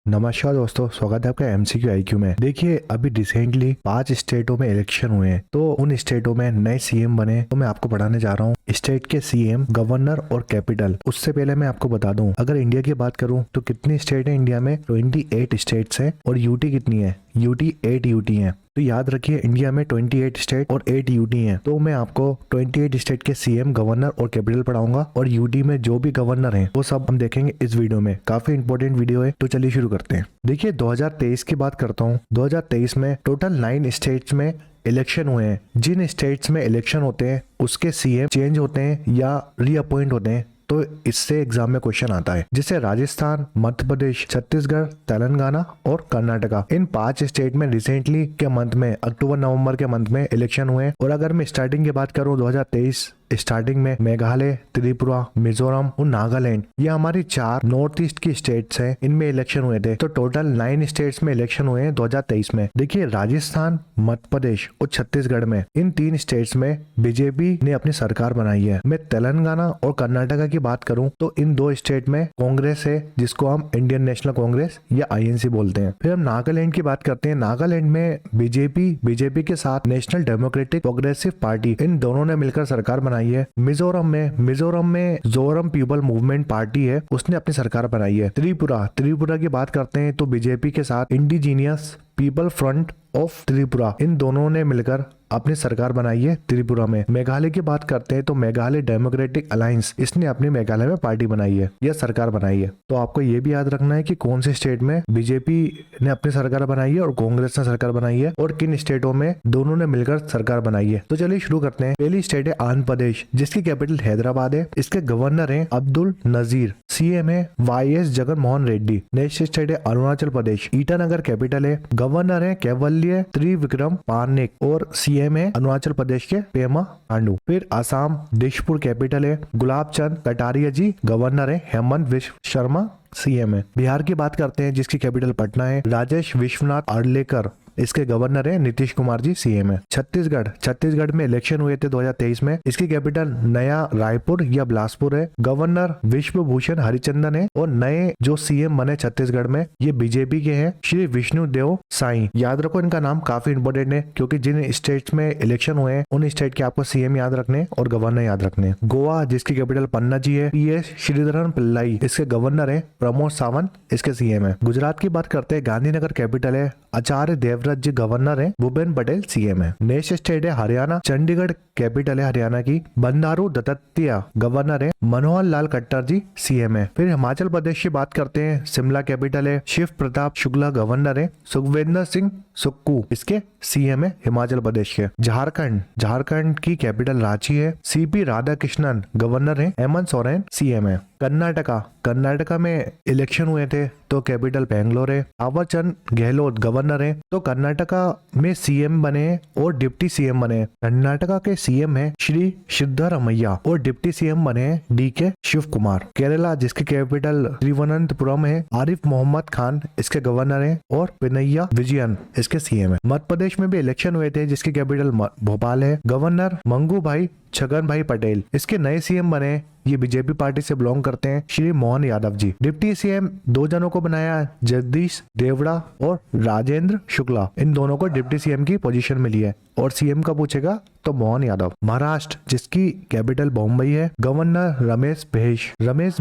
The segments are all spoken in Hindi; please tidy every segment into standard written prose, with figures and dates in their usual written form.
नमस्कार दोस्तों, स्वागत है आपका एमसीक्यू आईक्यू में। देखिए, अभी रिसेंटली 5 स्टेटों में इलेक्शन हुए हैं, तो उन स्टेटों में नए सीएम बने, तो मैं आपको पढ़ाने जा रहा हूँ स्टेट के सीएम, गवर्नर और कैपिटल। उससे पहले मैं आपको बता दूं, अगर इंडिया की बात करूं तो कितनी स्टेट है इंडिया में? 28 स्टेट्स हैं और यूटी कितनी है? यूटी 8 यूटी है। तो याद रखिए, इंडिया में 28 स्टेट और 8 यूटी हैं। तो मैं आपको 28 स्टेट के सीएम, गवर्नर और कैपिटल पढ़ाऊंगा, और यूटी में जो भी गवर्नर हैं वो सब हम देखेंगे इस वीडियो में। काफी इंपॉर्टेंट वीडियो है, तो चलिए शुरू करते हैं। देखिए, 2023 की बात करता हूँ। 2023 में टोटल 9 स्टेट्स में इलेक्शन हुए हैं। जिन स्टेट्स में इलेक्शन होते हैं उसके सीएम चेंज होते हैं या रीअपॉइंट होते हैं, तो इससे एग्जाम में क्वेश्चन आता है। जैसे राजस्थान, मध्य प्रदेश, छत्तीसगढ़, तेलंगाना और कर्नाटका। इन 5 स्टेट में रिसेंटली के मंथ में, अक्टूबर नवंबर के मंथ में इलेक्शन हुए। और अगर मैं स्टार्टिंग की बात करूं, 2023 स्टार्टिंग में मेघालय, त्रिपुरा, मिजोरम और नागालैंड, ये हमारी 4 नॉर्थ ईस्ट की स्टेट्स हैं, इनमें इलेक्शन हुए थे। तो टोटल 9 स्टेट्स में इलेक्शन हुए हैं 2023 में। देखिए, राजस्थान, मध्य प्रदेश और छत्तीसगढ़ में, इन 3 स्टेट्स में बीजेपी ने अपनी सरकार बनाई है। मैं तेलंगाना और कर्नाटका की बात करूं तो इन 2 स्टेट में कांग्रेस है, जिसको हम इंडियन नेशनल कांग्रेस या आईएनसी बोलते हैं। फिर हम नागालैंड की बात करते हैं। नागालैंड में बीजेपी के साथ नेशनल डेमोक्रेटिक प्रोग्रेसिव पार्टी, इन दोनों ने मिलकर सरकार बनाई है। मिजोरम में जोरम पीपल मूवमेंट पार्टी है, उसने अपनी सरकार बनाई है। त्रिपुरा की बात करते हैं तो बीजेपी के साथ indigenous people front of Tripura, इन दोनों ने मिलकर अपनी सरकार बनाई है त्रिपुरा में। मेघालय की बात करते हैं तो मेघालय डेमोक्रेटिक अलायंस, इसने अपनी मेघालय में पार्टी बनाई है या सरकार बनाई है। तो आपको ये भी याद रखना है कि कौन से स्टेट में बीजेपी ने अपनी सरकार बनाई है और कांग्रेस ने सरकार बनाई है, और किन स्टेटों में दोनों ने मिलकर सरकार बनाई है। तो चलिए शुरू करते हैं। पहली स्टेट है आंध्र प्रदेश, जिसकी कैपिटल हैदराबाद है। इसके गवर्नर है अब्दुल नजीर, सीएम है YS Jagan Mohan Reddy. Next state है अरुणाचल प्रदेश, ईटानगर कैपिटल है। गवर्नर है कैवल्य त्रिविक्रम पार्नेक और सीएम है अरुणाचल प्रदेश के पेमा खांडू। फिर असम, दिशपुर कैपिटल है। गुलाब चंद कटारिया जी गवर्नर है। हेमंत विश्व शर्मा सीएम है। बिहार की बात करते हैं, जिसकी कैपिटल पटना है। राजेश विश्वनाथ अर्लेकर, इसके गवर्नर है। नीतीश कुमार जी सीएम है। छत्तीसगढ़ में इलेक्शन हुए थे 2023 में। इसकी कैपिटल नया रायपुर या बिलासपुर है। गवर्नर विश्व भूषण हरिचंदन है, और नए जो सीएम बने छत्तीसगढ़ में, ये बीजेपी के हैं, श्री विष्णु देव साई। याद रखो, इनका नाम काफी इंपोर्टेंट है, क्योंकि जिन स्टेट्स में इलेक्शन हुए हैं उन स्टेट के आपको सीएम याद रखने और गवर्नर याद रखने। गोवा, जिसकी कैपिटल पन्ना जी है। पीएस श्रीधरन पिल्लाई, इसके गवर्नर है। प्रमोद सावंत इसके सीएम है। गुजरात की बात करते हैं, गांधीनगर कैपिटल है। आचार्य देवव्रत जी गवर्नर है। भूपेन पटेल सीएम है। नेक्स्ट स्टेट है हरियाणा, चंडीगढ़ कैपिटल है हरियाणा की। बंडारू दत्तात्रेय गवर्नर है। मनोहर लाल खट्टर जी सीएम है। फिर हिमाचल प्रदेश की बात करते हैं, शिमला कैपिटल है। शिव प्रताप शुक्ला गवर्नर है। सुखविंदर सिंह सुक्कू इसके सीएम है हिमाचल प्रदेश के। झारखंड की कैपिटल रांची है। सीपी राधाकृष्णन गवर्नर है। हेमंत सोरेन सीएम है। कर्नाटका में इलेक्शन हुए थे, तो कैपिटल बेंगलोर है। थावरचंद गहलोत गवर्नर है। तो कर्नाटका में सीएम बने और डिप्टी सीएम बने। कर्नाटका के सीएम है श्री सिद्धरामैया, और डिप्टी सीएम बने डीके शिव कुमार। केरला, जिसकी कैपिटल तिरुवनंतपुरम है। आरिफ मोहम्मद खान इसके गवर्नर है, और पिनैया विजयन इसके सीएम है। मध्य प्रदेश में भी इलेक्शन हुए थे, जिसकी कैपिटल भोपाल है। गवर्नर मंगू भाई छगन भाई पटेल इसके नए सीएम बने। ये बीजेपी पार्टी से बिलोंग करते हैं, श्री मोहन यादव जी। डिप्टी सीएम 2 जनों को बनाया, जगदीश देवड़ा और राजेंद्र शुक्ला। इन दोनों को डिप्टी सीएम की पोजीशन मिली है, और सीएम का पूछेगा तो मोहन यादव। महाराष्ट्र, जिसकी कैपिटल बॉम्बई है। गवर्नर रमेश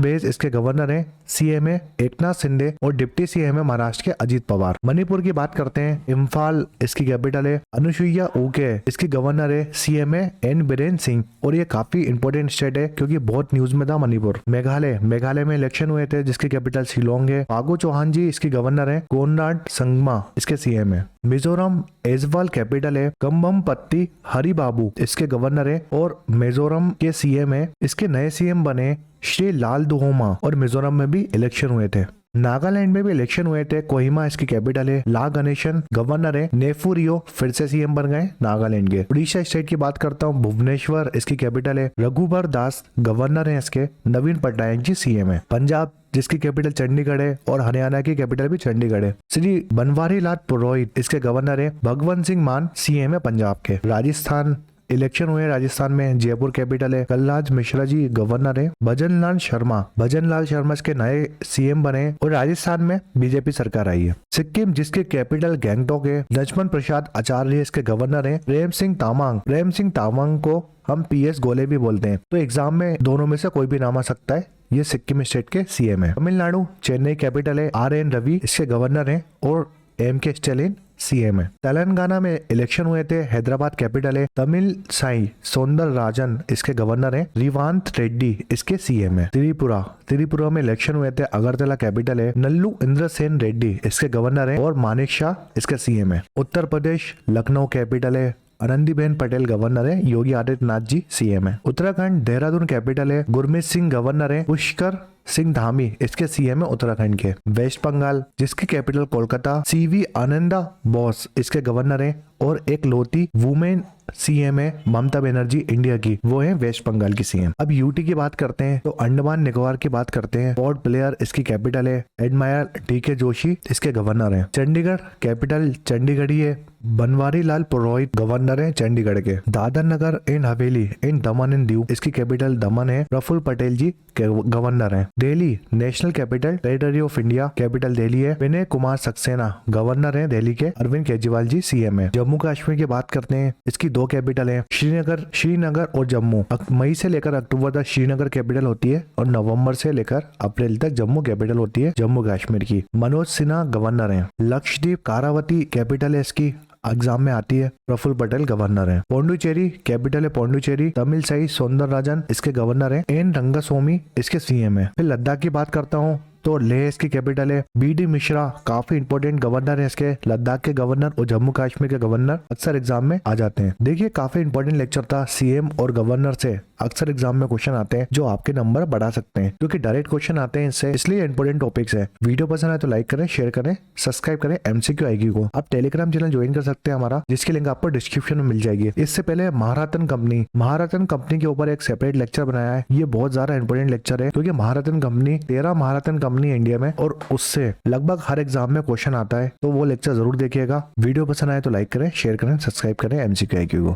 बैस इसके गवर्नर है। सीएम है एकनाथ शिंदे, और डिप्टी सीएम है महाराष्ट्र के अजीत पवार। मणिपुर की बात करते हैं, इम्फाल इसकी कैपिटल है। अनुसुईया उके इसकी गवर्नर है। सीएम है एन बीरेन सिंह, और ये काफी इंपोर्टेंट स्टेट है, क्योंकि बहुत न्यूज में था मणिपुर। मेघालय में इलेक्शन हुए थे, जिसकी कैपिटल शिलोंग है। फागू चौहान जी इसकी गवर्नर है। कोनराड संगमा इसके सीएम है। मिजोरम एजवाल कैपिटल है। कम्बम पत्ती हरि बाबू इसके गवर्नर है, और मिजोरम के सीएम है। इसके नए सीएम बने श्री लाल दुहोमा, और मिजोरम में भी इलेक्शन हुए थे। नागालैंड में भी इलेक्शन हुए थे। कोहिमा इसकी कैपिटल है। ला गणेशन गवर्नर है। नेफुरियो फिर से सीएम बन गए नागालैंड के। उड़ीसा स्टेट की बात करता हूँ, भुवनेश्वर इसकी कैपिटल है। रघुबर दास गवर्नर है इसके। नवीन पटनायक जी सीएम है। पंजाब, जिसकी कैपिटल चंडीगढ़ है, और हरियाणा की कैपिटल भी चंडीगढ़ है। श्री बनवारी लाल पुरोहित इसके गवर्नर है। भगवंत सिंह मान सीएम है पंजाब के। राजस्थान इलेक्शन हुए राजस्थान में, जयपुर कैपिटल है। कलराज मिश्रा जी गवर्नर है। भजनलाल शर्मा इसके नए सीएम बने और राजस्थान में बीजेपी सरकार आई है। सिक्किम जिसके कैपिटल गैंगटॉक है, लक्ष्मण प्रसाद आचार्य इसके गवर्नर है। प्रेम सिंह तामांग को हम PS गोले भी बोलते हैं। तो एग्जाम में दोनों में से कोई भी नाम आ सकता है। ये सिक्किम स्टेट के सीएम है। तमिलनाडु चेन्नई कैपिटल है, RN रवि इसके गवर्नर है और MK स्टालिन सीएम है। तेलंगाना में इलेक्शन हुए थे, हैदराबाद कैपिटल है। तमिल साई सौंदरराजन इसके गवर्नर है। रिवांत रेड्डी इसके सीएम है। त्रिपुरा में इलेक्शन हुए थे, अगरतला कैपिटल है। नल्लू इंद्रसेन रेड्डी इसके गवर्नर है और मानिक शाह इसका सीएम है। उत्तर प्रदेश लखनऊ कैपिटल है, आनंदीबेन पटेल गवर्नर है। योगी आदित्यनाथ जी सीएम है। उत्तराखंड देहरादून कैपिटल है, गुरमीत सिंह गवर्नर है। पुष्कर सिंह धामी इसके सीएम है उत्तराखंड के। वेस्ट बंगाल जिसकी कैपिटल कोलकाता, CV आनंदा बोस इसके गवर्नर है और एक लौती वुमेन सीएम है ममता बनर्जी इंडिया की, वो है वेस्ट बंगाल की सीएम। अब यूटी की बात करते हैं तो अंडमान निकोबार की बात करते हैं। पोर्ट ब्लेयर इसकी कैपिटल है। एडमायर DK जोशी इसके गवर्नर है। चंडीगढ़ कैपिटल चंडीगढ़ ही है। बनवारी लाल पुरोहित गवर्नर है चंडीगढ़ के। दादर नगर and Haveli and Daman and Diu इसकी कैपिटल दमन है। प्रफुल्ल पटेल जी गवर्नर है। Delhi national capital territory of India, capital Delhi है। विनय कुमार सक्सेना गवर्नर है दिल्ली के। अरविंद केजरीवाल जी सीएम है। जम्मू कश्मीर की बात करते हैं, इसकी 2 कैपिटल है, श्रीनगर और जम्मू। मई से लेकर अक्टूबर तक श्रीनगर कैपिटल होती है और नवंबर से लेकर अप्रैल तक जम्मू कैपिटल होती है जम्मू कश्मीर की। मनोज सिन्हा गवर्नर है। लक्षद्वीप कारावती कैपिटल है इसकी, एग्जाम में आती है। प्रफुल्ल पटेल गवर्नर है। पौंडुचेरी कैपिटल है पौंडुचेरी। तमिल साई सौंदरराजन इसके गवर्नर है। एन रंगास्वामी इसके सीएम है। फिर लद्दाख की बात करता हूँ तो लेह इसकी कैपिटल है। BD मिश्रा काफी इंपोर्टेंट गवर्नर है इसके। लद्दाख के गवर्नर और जम्मू कश्मीर के गवर्नर अक्सर एग्जाम में आ जाते हैं। देखिए काफी इंपोर्टेंट लेक्चर था। सीएम और गवर्नर से अक्सर एग्जाम में क्वेश्चन आते हैं जो आपके नंबर बढ़ा सकते हैं, क्योंकि डायरेक्ट क्वेश्चन आते हैं इससे, इसलिए इंपोर्टेंट टॉपिक्स है। वीडियो पसंद आए तो लाइक करें, शेयर करें, सब्सक्राइब करें MCQ IQ को। आप टेलीग्राम चैनल ज्वाइन कर सकते हैं हमारा, जिसकी लिंक आपको डिस्क्रिप्शन में मिल जाएगी। इससे पहले महारत्न कंपनी के ऊपर एक सेपरेट लेक्चर बनाया है। ये बहुत ज्यादा इंपोर्टेंट लेक्चर है, क्योंकि महारत्न कंपनी 13 महारत्न कंपनी इंडिया में और उससे लगभग हर एग्जाम में क्वेश्चन आता है। तो वो लेक्चर जरूर देखिएगा। वीडियो पसंद आए तो लाइक करें, शेयर करें, सब्सक्राइब करें MCQ IQ को।